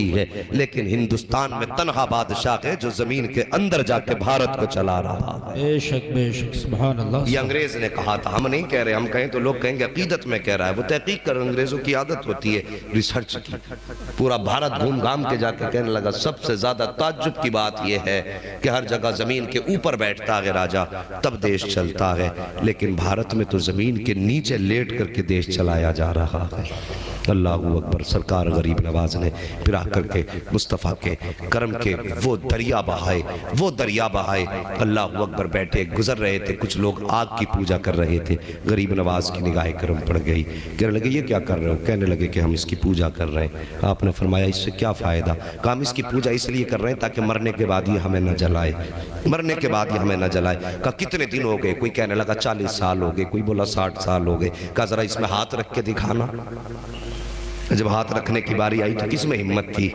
ہوئی ہے، لیکن ہندوستان میں تنہا بادشاہ ہے جو زمین کے اندر جا کے بھارت کو چلا رہا ہے۔ بے شک سبحان اللہ۔ یہ انگریز نے کہا تھا، ہم نہیں کہہ رہے، ہم کہیں تو لوگ کہیں گے عقیدت میں کہہ رہا ہے، وہ تحقیق کر، انگریزوں کی عادت ہوتی ہے ریسرچ کی۔ پورا بھارت گھوم گھام کے جا کے کہنے لگا سب سے زیادہ تعجب کی بات یہ ہے کہ ہر جگہ زمین کے اوپر بیٹھتا ہے راجہ تب دیش چلتا ہے، لیکن بھارت میں تو زمین کے نیچے لیٹ کر کے دیش چلایا جا رہا ہے۔ اللہ اکبر۔ سرکار غریب نواز نے پھر آ کر کے مصطفیٰ کے کرم کے وہ دریا بہائے، اللہ اکبر۔ بیٹھے گزر رہے تھے کچھ لوگ، آگ کی پوجا کر رہے تھے، غریب نواز کی نگاہ کرم پڑ گئی، کہنے لگے یہ کیا کر رہے ہو؟ کہنے لگے کہ ہم اس کی پوجا کر رہے ہیں۔ آپ نے فرمایا اس سے کیا فائدہ؟ کہا ہم اس کی پوجا اس لیے کر رہے ہیں تاکہ مرنے کے بعد یہ ہمیں نہ جلائے، مرنے کے بعد یہ ہمیں نہ جلائے۔ کہا کتنے دن ہو گئے؟ کوئی کہنے لگا 40 سال ہو گئے، کوئی بولا 60 سال ہو گئے۔ کہا ذرا اس میں ہاتھ رکھ کے دکھانا۔ جب ہاتھ رکھنے کی باری آئی تو کس میں ہمت تھی؟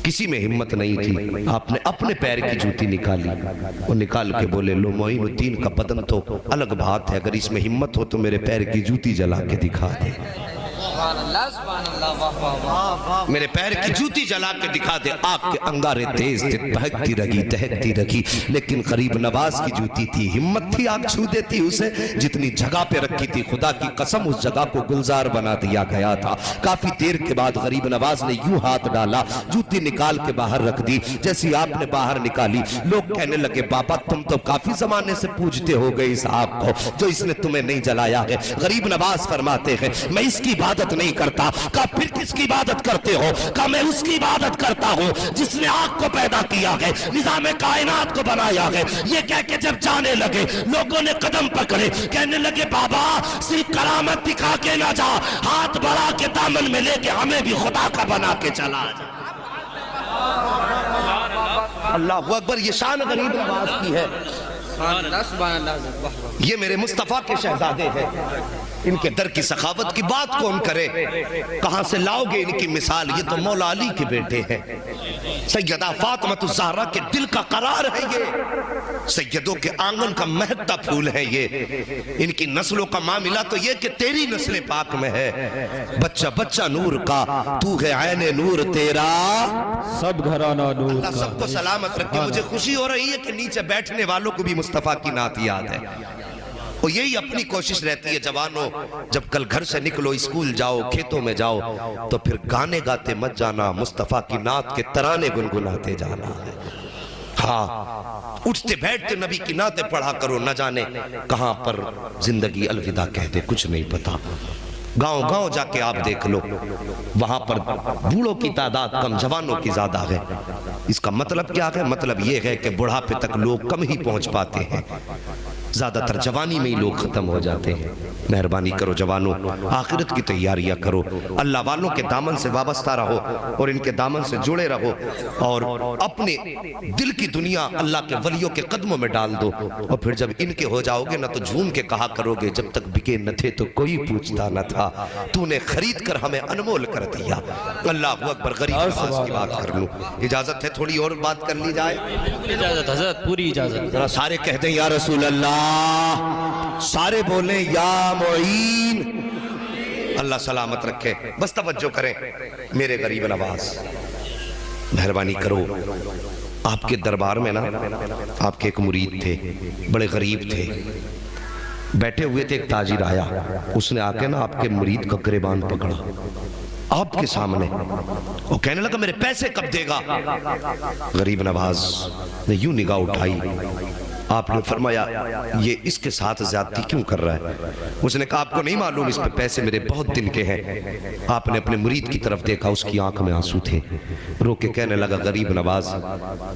کسی میں ہمت نہیں تھی۔ آپ نے اپنے پیر کی جوتی نکالی اور نکال کے بولے لو معین الدین کا بدن تو الگ بات ہے، اگر اس میں ہمت ہو تو میرے پیر کی جوتی جلا کے دکھا دے، میرے پیر کی جوتی جلا کے دکھا دے۔ آگ کے انگارے تیز تھے، دہکتی رہی، لیکن غریب نواز کی جوتی تھی، ہمت تھی، آگ چھو دیتی اسے۔ جتنی جگہ پہ رکھی تھی خدا کی قسم اس جگہ کو گلزار بنا دیا گیا تھا۔ کافی دیر کے بعد غریب نواز نے یوں ہاتھ ڈالا، جوتی نکال کے باہر رکھ دی۔ جیسی آپ نے باہر نکالی لوگ کہنے لگے بابا تم تو کافی زمانے سے پوجتے ہو گئے اس آگ کو جو اس نے تمہیں نہیں جلایا ہے۔ غریب نواز فرماتے ہیں میں اس کی عبادت نہیں کرتا۔ کہا پھر کس کی عبادت کرتے ہو؟ کہا میں اس کی عبادت کرتا ہوں جس نے آگ کو پیدا کیا ہے، نظام کائنات کو بنایا ہے۔ یہ کہہ کے جب جانے لگے لوگوں نے قدم پکڑے، کہنے لگے بابا صرف کرامت دکھا کے نہ جا، ہاتھ بڑھا کے دامن میں لے کے ہمیں بھی خدا کا بنا کے چلا جا۔ اللہ اکبر۔ یہ شان غریب نواز کی ہے، یہ میرے مصطفیٰ کے شہزادے ہیں، ان کے در کی سخاوت کی بات کون کرے؟ کہاں سے لاؤ گے ان کی مثال؟ یہ تو مولا علی کے بیٹے ہیں، سیدہ فاطمہ الزہرا کے دل کا قرار ہے، یہ سیدوں کے آنگن کا مہکتا پھول ہے، یہ ان کی نسلوں کا معاملہ تو یہ کہ تیری نسل پاک میں ہے۔ بچہ بچہ نور کا، تو ہے عین نور تیرا، سب گھرانہ نور کا۔ اللہ سب کو سلامت رکھے۔ مجھے خوشی ہو رہی ہے کہ نیچے بیٹھنے والوں کو بھی مصطفیٰ کی نعت یاد ہے، اور یہی اپنی کوشش رہتی ہے جوانوں، جب کل گھر سے نکلو، اسکول جاؤ، کھیتوں میں جاؤ، تو پھر گانے گاتے مت جانا، مصطفیٰ کی نعت کے ترانے گنگناتے جانا ہے۔ ہاں اٹھتے بیٹھتے نبی کی نعتیں پڑھا کرو، نہ جانے کہاں پر زندگی الوداع کہہ دے، کچھ نہیں پتا۔ گاؤں گاؤں جا کے آپ دیکھ لو، وہاں پر بوڑھوں کی تعداد کم، جوانوں کی زیادہ ہے۔ اس کا مطلب کیا ہے؟ مطلب یہ ہے کہ بڑھاپے تک لوگ کم ہی پہنچ پاتے ہیں، زیادہ تر جوانی میں ہی لوگ ختم ہو جاتے ہیں۔ مہربانی کرو جوانوں، آخرت کی تیاریاں کرو، اللہ والوں کے دامن سے وابستہ رہو اور ان کے دامن سے جڑے رہو، اور اپنے دل کی دنیا اللہ کے ولیوں کے قدموں میں ڈال دو، اور پھر جب ان کے ہو جاؤ گے نہ تو جھوم کے کہا کرو گے جب تک بکے نہ تھے تو کوئی پوچھتا نہ تھا، تو نے خرید کر ہمیں انمول کر دیا۔ اللہ اکبر۔ غریب نواز کی بات کر لوں، اجازت ہے تھوڑی اور بات کر لی جائے؟ اجازت حضرت، پوری اجازت۔ ذرا سارے کہہ دیں یا رسول اللہ، سارے بولیں یا معین۔ اللہ سلامت رکھے۔ بس توجہ کریں میرے غریب نواز، مہربانی کرو۔ آپ کے دربار میں نا آپ کے ایک مرید تھے، بڑے غریب تھے، بیٹھے ہوئے تھے، ایک تاجر آیا، اس نے آ کے نا آپ کے مرید کا گریبان پکڑا آپ کے سامنے، وہ کہنے لگا میرے پیسے کب دے گا؟ غریب نواز نے یوں نگاہ اٹھائی، آپ نے فرمایا یہ اس کے ساتھ زیادتی کیوں کر رہا ہے؟ اس نے کہا آپ کو نہیں معلوم اس پہ پیسے میرے بہت دن کے ہیں۔ آپ نے اپنے مرید کی طرف دیکھا، اس کی آنکھ میں آنسو تھے، رو کے کہنے لگا غریب نواز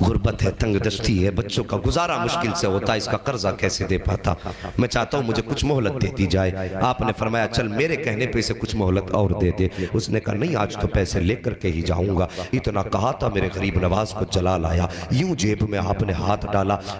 غربت ہے، تنگ دستی ہے، بچوں کا گزارا مشکل سے ہوتا ہے، اس کا قرضہ کیسے دے پاتا؟ میں چاہتا ہوں مجھے کچھ مہلت دے دی جائے۔ آپ نے فرمایا چل میرے کہنے پہ اسے کچھ مہلت اور دے دے۔ اس نے کہا نہیں آج تو پیسے لے کر کے ہی جاؤں گا۔ اتنا کہا تھا میرے غریب نواز کو جلال آیا، یوں جیب میں آپ نے ہاتھ ڈالا،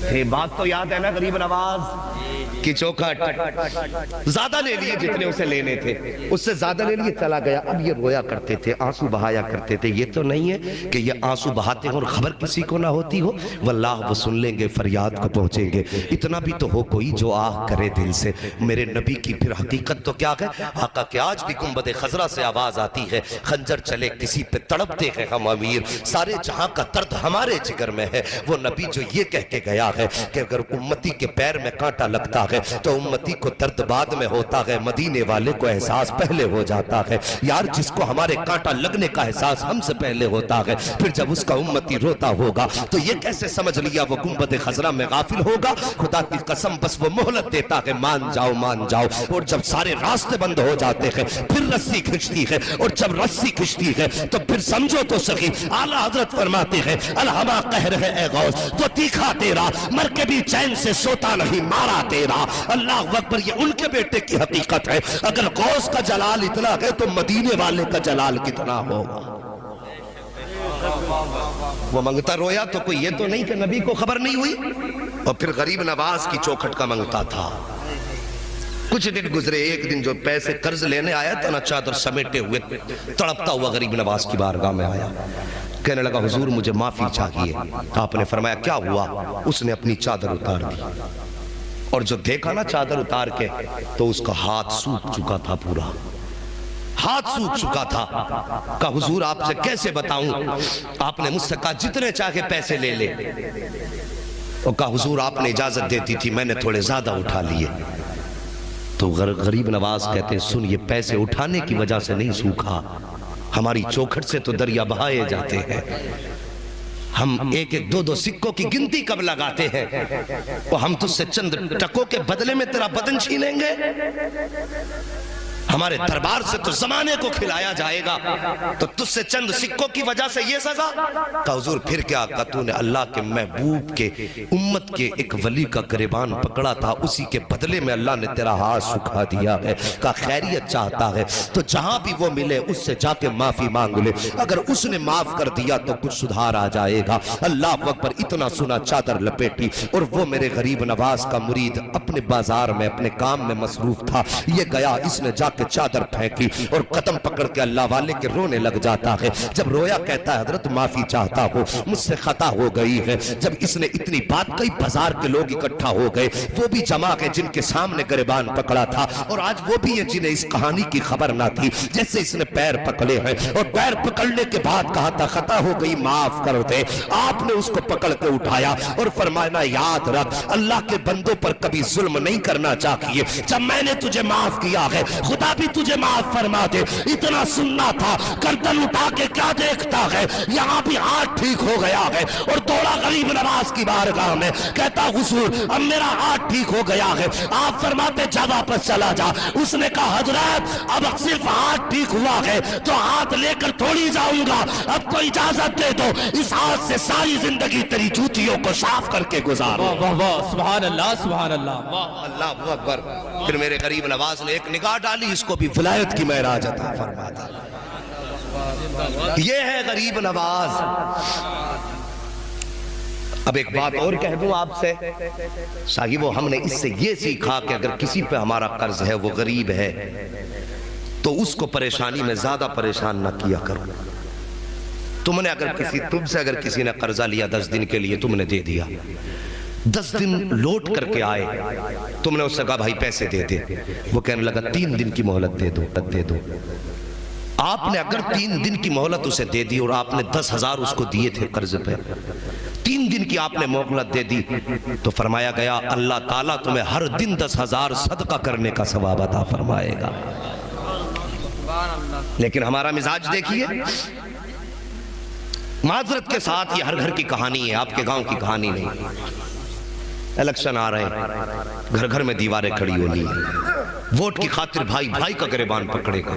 یہ بات تو یاد ہے نا غریب نواز کی چوکھٹ، زیادہ لے لیے جتنے اسے لینے تھے، اس سے زیادہ لے لیے چلا گیا۔ اب یہ رویا کرتے تھے، آنسو بہایا کرتے تھے۔ یہ تو نہیں ہے کہ یہ آنسو بہاتے ہیں اور خبر کسی کو نہ ہوتی ہو، واللہ وہ سن لیں گے، فریاد کو پہنچیں گے۔ اتنا بھی تو ہو کوئی جو آہ کرے دل سے۔ میرے نبی کی پھر حقیقت تو کیا ہے؟ آقا کہ آج بھی گنبد خضرا سے آواز آتی ہے، خنجر چلے کسی پہ تڑپتے ہیں ہم امیر، سارے جہاں کا درد ہمارے جگر میں ہے۔ وہ نبی جو یہ کہہ کے گیا ہے کہ اگر امتی کے پیر میں کانٹا لگتا ہے تو امتی کو درد بعد میں ہوتا ہے، مدینے والے کو احساس پہلے ہو جاتا ہے۔ یار جس کو ہمارے کانٹا لگنے کا احساس ہم سے پہلے ہوتا ہے، پھر جب اس کا امتی روتا ہوگا تو یہ کیسے سمجھ لیا وہ گنبد خضرا میں غافل ہوگا؟ خدا کی قسم بس وہ مہلت دیتا ہے، مان جاؤ مان جاؤ۔ اور جب سارے راستے بند ہو جاتے ہیں پھر رسی کھنچتی ہے، اور جب رسی کھنچتی ہے تو پھر سمجھو تو سخی اعلیٰ حضرت فرماتے ہیں الہما قہر ہے اے غوث تو تیکھا تیرا، مر کے بھی چین سے سوتا نہیں مارا تیرا۔ اللہ اکبر، یہ ان کے بیٹے کی حقیقت ہے۔ اگر غوث کا جلال اتنا ہے تو مدینے والے کا جلال کتنا ہوگا؟ وہ منگتا رویا تو کوئی یہ تو نہیں کہ نبی کو خبر نہیں ہوئی، اور پھر غریب نواز کی چوکھٹ کا منگتا تھا۔ کچھ دن گزرے، ایک دن جو پیسے قرض لینے آیا تھا نا، چادر سمیٹے ہوئے تڑپتا ہوا غریب نواز کی بارگاہ میں آیا، کہنے لگا حضور مجھے معافی چاہیے۔ آپ نے فرمایا کیا ہوا؟ اس نے اپنی چادر اتار دی، اور جو دیکھا نا چادر اتار کے تو اس کا ہاتھ سوکھ چکا تھا، پورا ہاتھ سوکھ چکا تھا۔ کہا حضور آپ سے کیسے بتاؤں؟ آپ نے مجھ سے کہا جتنے چاہے پیسے لے لے، اور کہا حضور آپ نے اجازت دیتی تھی، میں نے تھوڑے زیادہ اٹھا لیے۔ تو غریب نواز کہتے ہیں سن، یہ پیسے اٹھانے کی وجہ سے نہیں سوکھا، ہماری چوکھٹ سے تو دریا بہائے جاتے ہیں۔ ہم ایک ایک دو دو سکوں کی گنتی کب لگاتے ہیں، اور ہم تجھ سے چند ٹکوں کے بدلے میں تیرا بدن چھینیں گے؟ ہمارے دربار سے تو زمانے کو کھلایا جائے گا، تو تجھ سے چند سکوں کی وجہ سے یہ سزا؟ کہا حضور پھر کیا؟ کہا تو نے اللہ کے محبوب کے امت کے ایک ولی کا گریبان پکڑا تھا، اسی کے بدلے میں اللہ نے تیرا ہاتھ سکھا دیا ہے۔ کہا خیریت چاہتا ہے تو جہاں بھی وہ ملے اس سے جا کے معافی مانگ لے، اگر اس نے معاف کر دیا تو کچھ سدھار آ جائے گا۔ اللہ اکبر، اتنا سنا چادر لپیٹی، اور وہ میرے غریب نواز کا مرید اپنے بازار میں اپنے کام میں مصروف تھا، یہ گیا، اس نے جا کے چادر پھینکی اور قدم پکڑ کے اللہ والے کے رونے لگ جاتا ہے۔ جب رویا کہتا ہے حضرت معافی چاہتا ہوں، مجھ سے خطا ہو گئی ہے۔ جب اس نے اتنی بات کئی، بازار کے لوگ اکٹھا ہو گئے، وہ بھی جمع گئے جن کے سامنے گریبان پکڑا تھا، اور آج وہ بھی ہیں جنہیں اس کہانی کی خبر نہ تھی۔ جیسے اس نے پیر پکڑے ہیں، اور پیر پکڑنے کے بعد کہا تھا خطا ہو گئی معاف کر دے، آپ نے اس کو پکڑ کے اٹھایا اور فرمایا یاد رکھ اللہ کے بندوں پر کبھی ظلم نہیں کرنا چاہیے، جب میں نے تجھے معاف کیا ہے خدا بھی تجھے معاف فرما دے۔ اتنا سننا تھا، گردن اٹھا کے کیا دیکھتا ہے؟ یہاں بھی ہاتھ ٹھیک ہو گیا ہے، اور دوڑا غریب نواز کی بارگاہ میں، کہتا حضور اب میرا ہاتھ ٹھیک ہو گیا ہے۔ آپ فرماتے جا واپس چلا جا۔ اس نے کہا حضرت اب صرف ہاتھ ٹھیک ہوا ہے تو ہاتھ لے کر تھوڑی جاؤں گا، اب کو اجازت دے دو، اس ہاتھ سے ساری زندگی تیری جوتیوں کو صاف کر کے گزارو۔ واہ واہ واہ، سبحان اللہ سبحان اللہ، واہ اللہ اکبر۔ پھر میرے غریب نواز نے ایک نگاہ ڈالی، اس کو بھی ولایت کی معراج عطا فرما دی۔ یہ ہے غریب نواز۔ اب ایک بات اور کہہ دوں آپ سے صاحبو، ہم نے اس سے یہ سیکھا کہ اگر کسی پہ ہمارا قرض ہے، وہ غریب ہے، تو اس کو پریشانی میں زیادہ پریشان نہ کیا کرو۔ تم سے اگر کسی نے قرضہ لیا 10 دن کے لیے، تم نے دے دیا، 10 دن لوٹ کر کے آئے، تم نے اس سے کہا بھائی پیسے دے دے، وہ کہنے لگا 3 دن کی مہلت دے دو۔ آپ نے اگر 3 دن کی مہلت اسے دے دی، اور آپ نے 10,000 اس کو دیے تھے قرض پہ، 3 دن کی آپ نے مہلت دے دی، تو فرمایا گیا اللہ تعالیٰ تمہیں ہر دن 10,000 صدقہ کرنے کا ثواب عطا فرمائے گا۔ لیکن ہمارا مزاج دیکھیے، معذرت کے ساتھ یہ ہر گھر کی کہانی ہے، آپ کے گاؤں کی کہانی نہیں۔ الیکشن آ رہے ہیں، گھر گھر میں دیواریں کھڑی ہونی ہیں، ووٹ کی خاطر بھائی بھائی کا گریبان پکڑے گا۔